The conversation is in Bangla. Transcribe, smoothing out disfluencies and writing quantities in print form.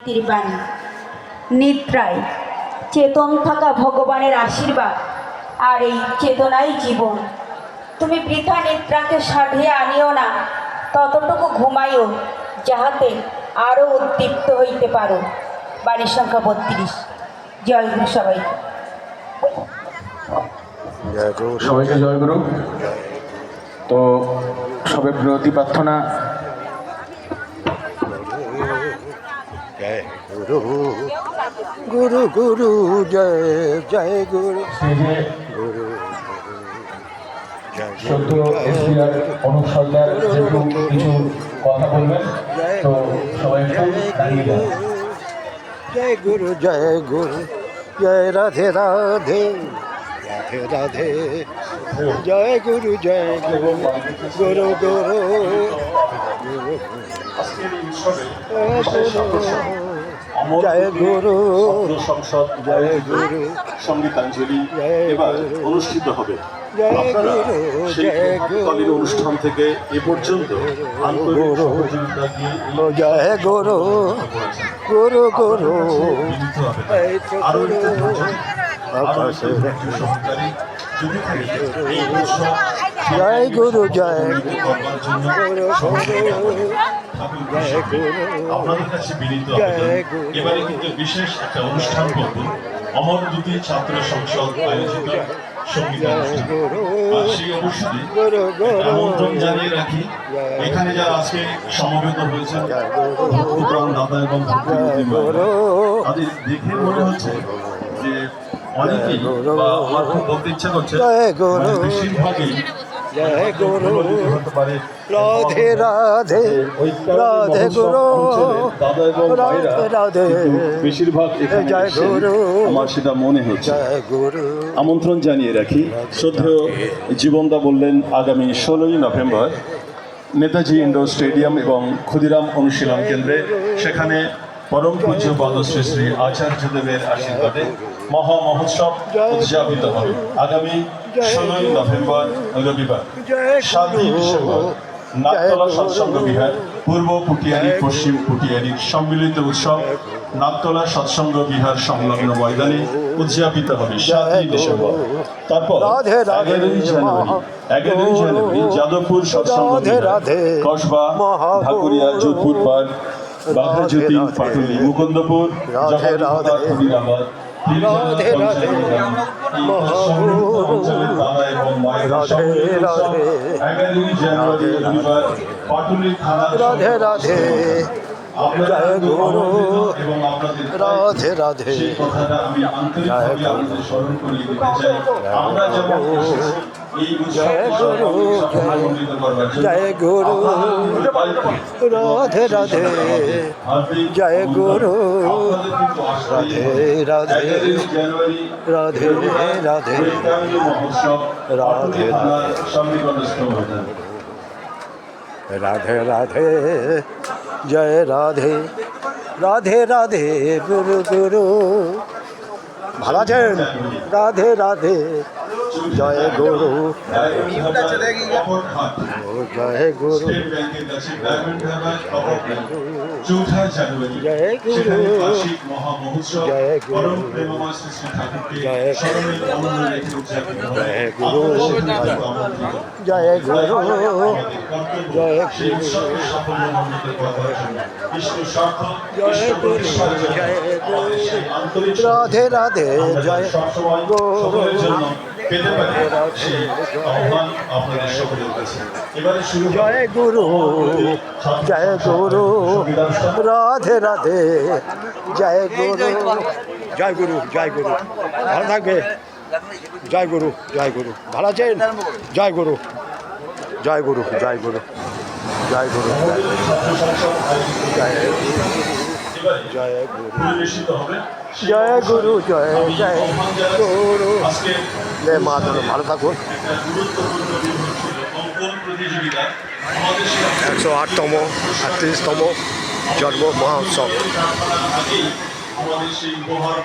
মুক্তির বাণী। নিদ্রায় চেতন থাকা ভগবানের আশীর্বাদ, আর এই চেতনাই জীবন। তুমি বৃথা নিদ্রাকে সাধিয়ে আনিও না, ততটুকু ঘুমাইও যাহাতে আরও উদ্দীপ্ত হইতে পারো। বাণীর সংখ্যা 32। জয় গুরু সবাই। সবাইকে জয় গুরু। তো সবাই বিরতি প্রার্থনা। জয় গুরু গুরু গুরু জয় জয় গুরু গুরু সত্য এসিআর অনুপ সরকার যেহেতু কিছু কথা বলবেন, তো সবাই দাঁড়িয়ে যান। জয় গুরু জয় রাধে রাধে রাধে রাধে জয় গুরু গুরু গুরু গুরু জয় গুরু সংসদ জয় গুরু সঙ্গীতাঞ্জলি এবার অনুষ্ঠিত হবে। জয় আপনারা গুরু সেই জয় প্রভাতকালীন অনুষ্ঠান থেকে এ পর্যন্ত আন্তরিক সহযোগিতা দিয়ে জয় গুরু গুরু গুরু আরো একটু ধৈর্য, আরো একটু ধৈর্য সহকারে যদি থাকে এই উৎসব জয় গুরু করবার জন্য আপনাদের কাছে বিনীত আবেদন। এবারে কিন্তু বিশেষ একটা অনুষ্ঠান করব, অমর দ্যুতি ছাত্র সংসদ আয়োজিত সঙ্গীতানুষ্ঠান। আর সেই অবসরে আমন্ত্রণ জানিয়ে রাখি, এখানে যারা আজকে সমবেত হয়েছেন ভক্তপ্রাণ দাদা এবং ভক্তিমতী মায়েরা, তাদের দেখে মনে হচ্ছে যে অনেকেই বা আমার খুব বলতে ইচ্ছা করছে, মানে বেশিরভাগই জয় গুরু হতে পারে রাধে রাধে রাধে গুরু দাদা এবং ভাইরা রাধে কিন্তু বেশিরভাগ এখানে জয় এসেছেন, গুরু আমার সেটা মনে হচ্ছে। জয় গুরু আমন্ত্রণ জানিয়ে রাখি, শ্রদ্ধেয় জীবনদা বললেন আগামী 16ই নভেম্বর নেতাজি ইন্ডোর স্টেডিয়াম এবং ক্ষুদিরাম অনুশীলন কেন্দ্রে, সেখানে পরম পূজ্য পদশ্রী শ্রী আচার্যদেবের আশীর্বাদে মহা মহোৎসব উদযাপিত হবে আগামী 16ই নভেম্বর রবিবার। 7ই ডিসেম্বর নাগতলা সৎসঙ্গ বিহার, পূর্ব পুটিয়ারি পশ্চিম পুটিয়ারির সম্মিলিত উৎসব নাগতলা সৎসঙ্গ বিহার সংলগ্ন ময়দানে উদযাপিত হবে 7ই ডিসেম্বর। তারপর 11ই জানুয়ারি যাদবপুর সৎসঙ্গ বিহার, কসবা, ঢাকুরিয়া, যোধপুর পার্ক, বাঘাযতীন, পাটুলি, মুকুন্দপুর, জগন্নাথ, হরিরাবাদ, রাধে রাধে অঞ্চলের দাদা এবং মায়েরা সম্মিলিত উৎসব 11ই জানুয়ারি রবিবার পাটুলি থানার রাধে রাধে জয় গুরু এবং আপনাদের রাধে রাধে সেই কথাটা আমি আন্তরিকভাবে আপনাদের স্মরণ করিয়ে দিতে চাই। আমরা যেমন এসেছি এই উৎসবকে সম্মানিত করবার জন্য, জয় গুরু রাধে রাধে জয় গুরু রাধে রাধে জানুয়ারি রাধে রাধে মহোৎসব রাধে সন্নিকটস্থ ময়দান। রাধে রাধে জয় রাধে রাধে রাধে গুরু গুরু ভালো আছেন? রাধে রাধে জয় গুরু জয় গুরু চৌঠা জানুয়ারি জয় গুরু সেখানে বার্ষিক মহা মহোৎসব জয় গুরু পরম প্রেমময় শ্রী শ্রী ঠাকুরকে জয় স্মরণে অনন্য রেখে উদযাপিত হবে। জয় গুরু আপনারা সেখানে আমন্ত্রিত। জয় গুরু জয় সেই উৎসবের সাফল্যমণ্ডিত করবার জন্য বিষ্ণু স্বার্থ জয় গুরু জয় গুরু রাধে রাধে জয় সবসময় সকলের জন্য পেতে পারে সেই আহ্বান আপনাদের সকলের কাছে। এবারে শুরু হবে জয় গুরু জয় গুরু রাধে রাধে জয় গুরু জয় গুরু জয় গুরু ভালো থাকবে। জয় গুরু জয় গুরু ভালো আছেন? জয় গুরু জয় গুরু জয় গুরু জয় গুরু জয় জয় গুরু পরিবেশিত হবে। জয় গুরু জয় জয় গুরু আজকে জয় মা ধরো ভালো থাকুন। একটা গুরুত্বপূর্ণ দিন হচ্ছিল অঙ্কন প্রতিযোগিতা। আমাদের 108তম 38তম জন্ম মহোৎসব। আগেই আমাদের সেই উপহার